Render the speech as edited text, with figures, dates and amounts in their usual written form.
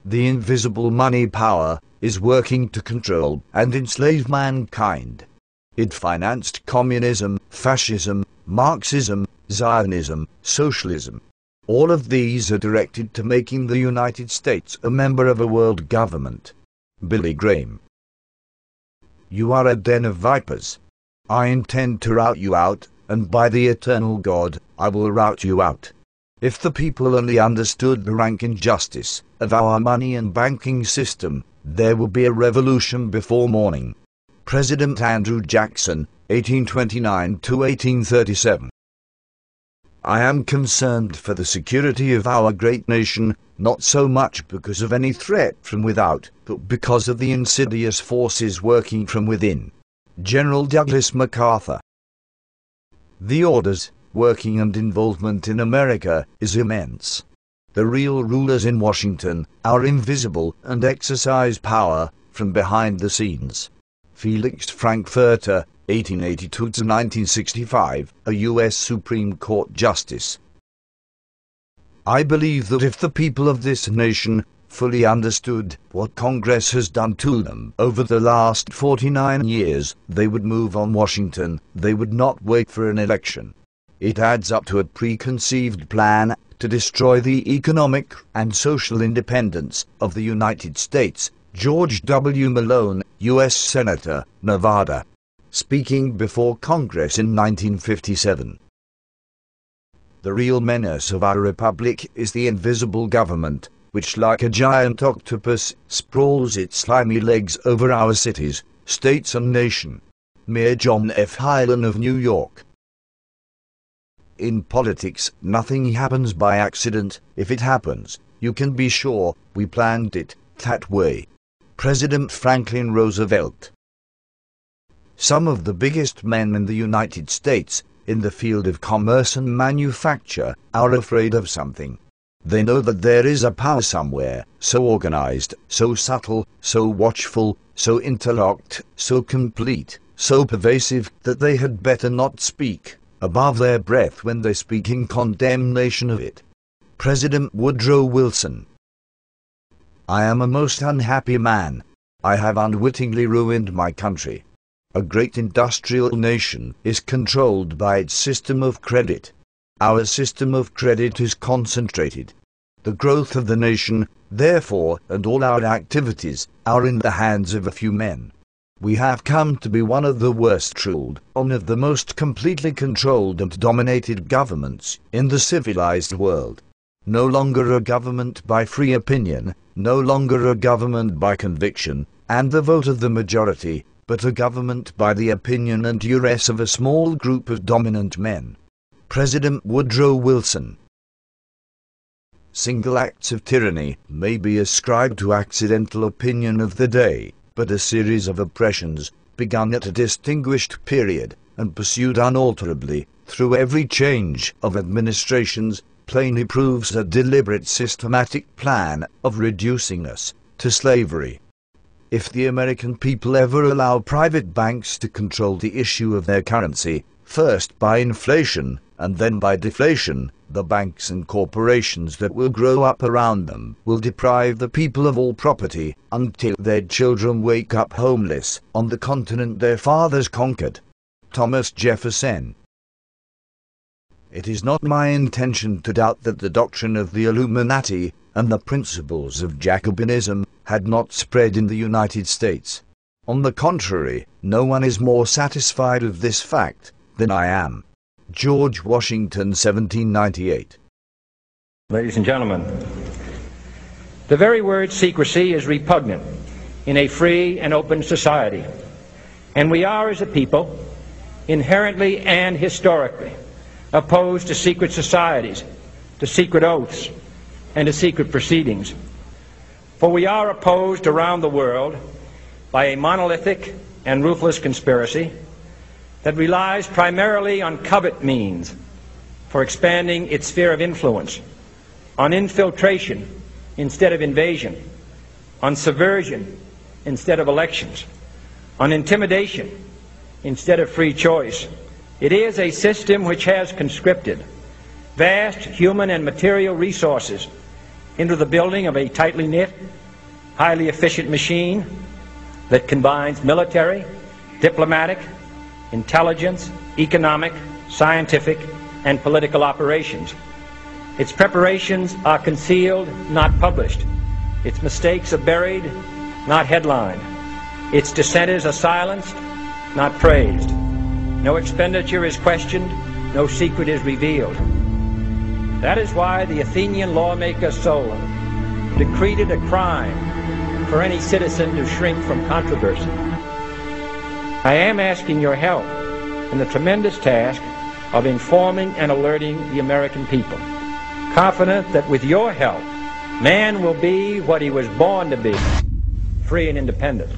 the invisible money power, is working to control and enslave mankind. It financed communism, fascism, Marxism, Zionism, socialism. All of these are directed to making the United States a member of a world government. Billy Graham. You are a den of vipers. I intend to rout you out, and by the eternal God, I will rout you out. If the people only understood the rank injustice of our money and banking system, there will be a revolution before morning. President Andrew Jackson, 1829 to 1837. I am concerned for the security of our great nation, not so much because of any threat from without, but because of the insidious forces working from within. General Douglas MacArthur. The orders, working and involvement in America is immense. The real rulers in Washington are invisible and exercise power from behind the scenes. Felix Frankfurter, 1882 to 1965, a U.S. Supreme Court Justice. I believe that if the people of this nation fully understood what Congress has done to them over the last 49 years, they would move on Washington. They would not wait for an election. It adds up to a preconceived plan to destroy the economic and social independence of the United States. George W. Malone, U.S. Senator, Nevada. Speaking before Congress in 1957. The real menace of our republic is the invisible government, which like a giant octopus sprawls its slimy legs over our cities, states and nation. Mayor John F. Hylan of New York. In politics, nothing happens by accident. If it happens, you can be sure we planned it that way. President Franklin Roosevelt. Some of the biggest men in the United States, in the field of commerce and manufacture, are afraid of something. They know that there is a power somewhere, so organized, so subtle, so watchful, so interlocked, so complete, so pervasive, that they had better not speak above their breath when they speak in condemnation of it. President Woodrow Wilson. I am a most unhappy man. I have unwittingly ruined my country. A great industrial nation is controlled by its system of credit. Our system of credit is concentrated. The growth of the nation, therefore, and all our activities, are in the hands of a few men. We have come to be one of the worst ruled, one of the most completely controlled and dominated governments in the civilized world. No longer a government by free opinion, no longer a government by conviction and the vote of the majority, but a government by the opinion and duress of a small group of dominant men. President Woodrow Wilson. Single acts of tyranny may be ascribed to accidental opinion of the day, but a series of oppressions, begun at a distinguished period, and pursued unalterably through every change of administrations, plainly proves a deliberate systematic plan of reducing us to slavery. If the American people ever allow private banks to control the issue of their currency, first by inflation and then by deflation, the banks and corporations that will grow up around them will deprive the people of all property until their children wake up homeless on the continent their fathers conquered. Thomas Jefferson. It is not my intention to doubt that the doctrine of the Illuminati and the principles of Jacobinism had not spread in the United States. On the contrary, no one is more satisfied of this fact than I am. George Washington, 1798. Ladies and gentlemen, the very word secrecy is repugnant in a free and open society, and we are, as a people, inherently and historically opposed to secret societies, to secret oaths, and to secret proceedings. For we are opposed around the world by a monolithic and ruthless conspiracy that relies primarily on covert means for expanding its sphere of influence, on infiltration instead of invasion, on subversion instead of elections, on intimidation instead of free choice. It is a system which has conscripted vast human and material resources into the building of a tightly knit, highly efficient machine that combines military, diplomatic, intelligence, economic, scientific, and political operations. Its preparations are concealed, not published. Its mistakes are buried, not headlined. Its dissenters are silenced, not praised. No expenditure is questioned, no secret is revealed. That is why the Athenian lawmaker Solon decreed it a crime for any citizen to shrink from controversy. I am asking your help in the tremendous task of informing and alerting the American people, confident that with your help, man will be what he was born to be, free and independent.